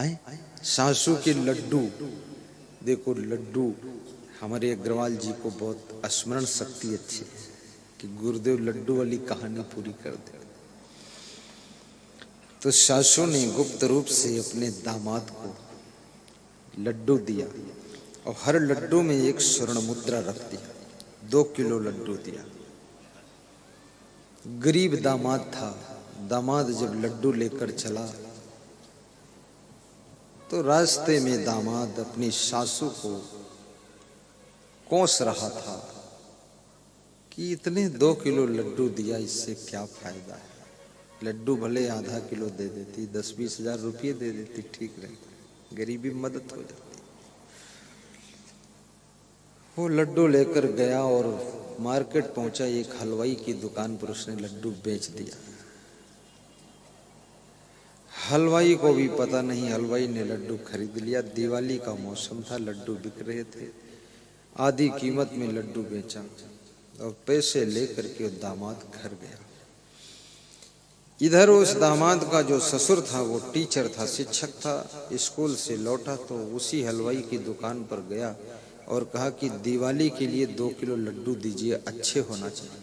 आए सासू के लड्डू। देखो लड्डू, हमारे अग्रवाल जी को बहुत स्मरण शक्ति अच्छी है कि गुरुदेव लड्डू वाली कहानी पूरी कर दे। तो सासू ने गुप्त रूप से अपने दामाद को लड्डू दिया और हर लड्डू में एक स्वर्ण मुद्रा रख दिया। 2 किलो लड्डू दिया। गरीब दामाद था। दामाद जब लड्डू लेकर चला तो रास्ते में दामाद अपनी सासू को कोस रहा था कि इतने 2 किलो लड्डू दिया, इससे क्या फायदा है। लड्डू भले आधा किलो दे देती, 10-20 हजार रुपये दे देती, ठीक रहता, गरीबी मदद हो जाती। वो लड्डू लेकर गया और मार्केट पहुंचा। एक हलवाई की दुकान पर उसने लड्डू बेच दिया। हलवाई को भी पता नहीं, हलवाई ने लड्डू खरीद लिया। दिवाली का मौसम था, लड्डू बिक रहे थे, आधी कीमत में लड्डू बेचा और पैसे लेकर के दामाद घर गया। इधर उस दामाद का जो ससुर था वो टीचर था, शिक्षक था। स्कूल से लौटा तो उसी हलवाई की दुकान पर गया और कहा कि दिवाली के लिए 2 किलो लड्डू दीजिए, अच्छे होना चाहिए।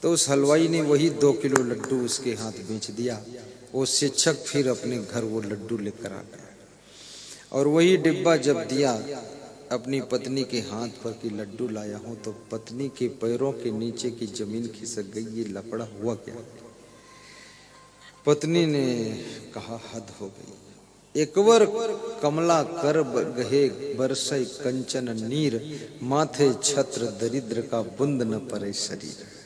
तो उस हलवाई ने वही 2 किलो लड्डू उसके हाथ बेच दिया। वो शिक्षक फिर अपने घर वो लड्डू लेकर आ गया और वही डिब्बा जब दिया अपनी पत्नी के हाथ पर कि लड्डू लाया हूं, तो पत्नी के पैरों के नीचे की जमीन खिसक गई। ये लफड़ा हुआ क्या? पत्नी ने कहा हद हो गई। एकवर कमला कर गहे बरसई कंचन नीर, माथे छत्र दरिद्र का बुंद न परे शरीर।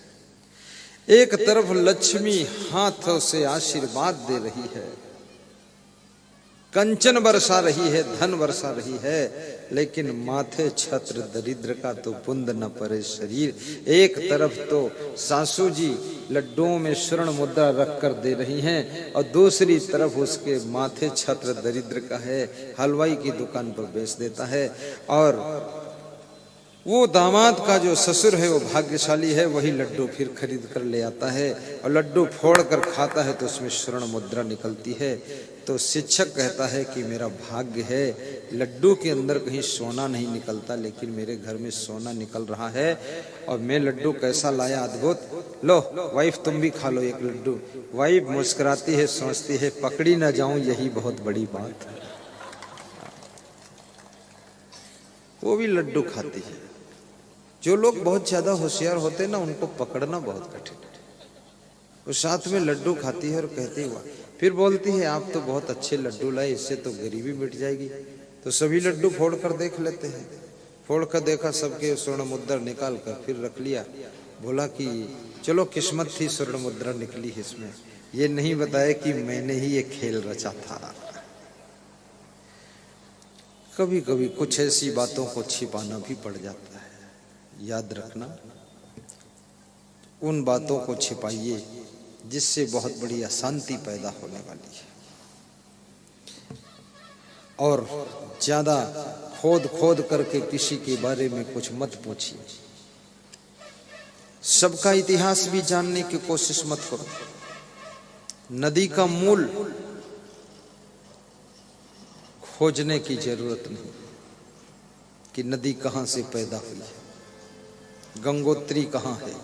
एक तरफ लक्ष्मी हाथों से आशीर्वाद दे रही है, कंचन बरसा रही है, धन बरसा रही है, लेकिन माथे छत्र दरिद्र का तो बुंद न परे शरीर। एक तरफ तो सासू जी लड्डुओं में स्वर्ण मुद्रा रख कर दे रही हैं और दूसरी तरफ उसके माथे छत्र दरिद्र का है, हलवाई की दुकान पर बेच देता है। और वो दामाद का जो ससुर है वो भाग्यशाली है, वही लड्डू फिर खरीद कर ले आता है और लड्डू फोड़ कर खाता है तो उसमें स्वर्ण मुद्रा निकलती है। तो शिक्षक कहता है कि मेरा भाग्य है, लड्डू के अंदर कहीं सोना नहीं निकलता, लेकिन मेरे घर में सोना निकल रहा है। और मैं लड्डू कैसा लाया, अद्भुत। लो वाइफ तुम भी खा लो एक लड्डू। वाइफ मुस्कुराती है, सोचती है पकड़ी ना जाऊं, यही बहुत बड़ी बात है। वो भी लड्डू खाती है। जो लोग बहुत ज्यादा होशियार होते हैं ना, उनको पकड़ना बहुत कठिन है। वो साथ में लड्डू खाती है और कहती हुआ फिर बोलती है आप तो बहुत अच्छे लड्डू लाए, इससे तो गरीबी मिट जाएगी। तो सभी लड्डू फोड़ कर देख लेते हैं। फोड़ कर देखा, सबके स्वर्ण मुद्रा निकाल कर फिर रख लिया। बोला कि चलो किस्मत थी, स्वर्ण मुद्रा निकली है इसमें। ये नहीं बताया कि मैंने ही ये खेल रचा था। कभी कभी कुछ ऐसी बातों को छिपाना भी पड़ जाता है। याद रखना, उन बातों को छिपाइए जिससे बहुत बड़ी अशांति पैदा होने वाली है। और ज्यादा खोद खोद करके किसी के बारे में कुछ मत पूछिए। सबका इतिहास भी जानने की कोशिश मत करो। नदी का मूल खोजने की जरूरत नहीं कि नदी कहां से पैदा हुई है, गंगोत्री कहां है।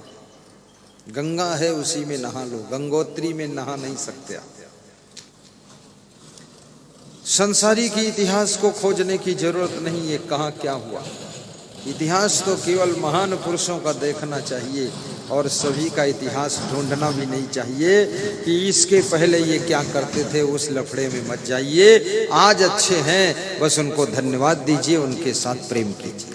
गंगा है, उसी में नहा लो, गंगोत्री में नहा नहीं सकते आप। संसारी की इतिहास को खोजने की जरूरत नहीं है कहां क्या हुआ। इतिहास तो केवल महान पुरुषों का देखना चाहिए और सभी का इतिहास ढूंढना भी नहीं चाहिए कि इसके पहले ये क्या करते थे, उस लफड़े में मत जाइए। आज अच्छे हैं, बस उनको धन्यवाद दीजिए, उनके साथ प्रेम कीजिए।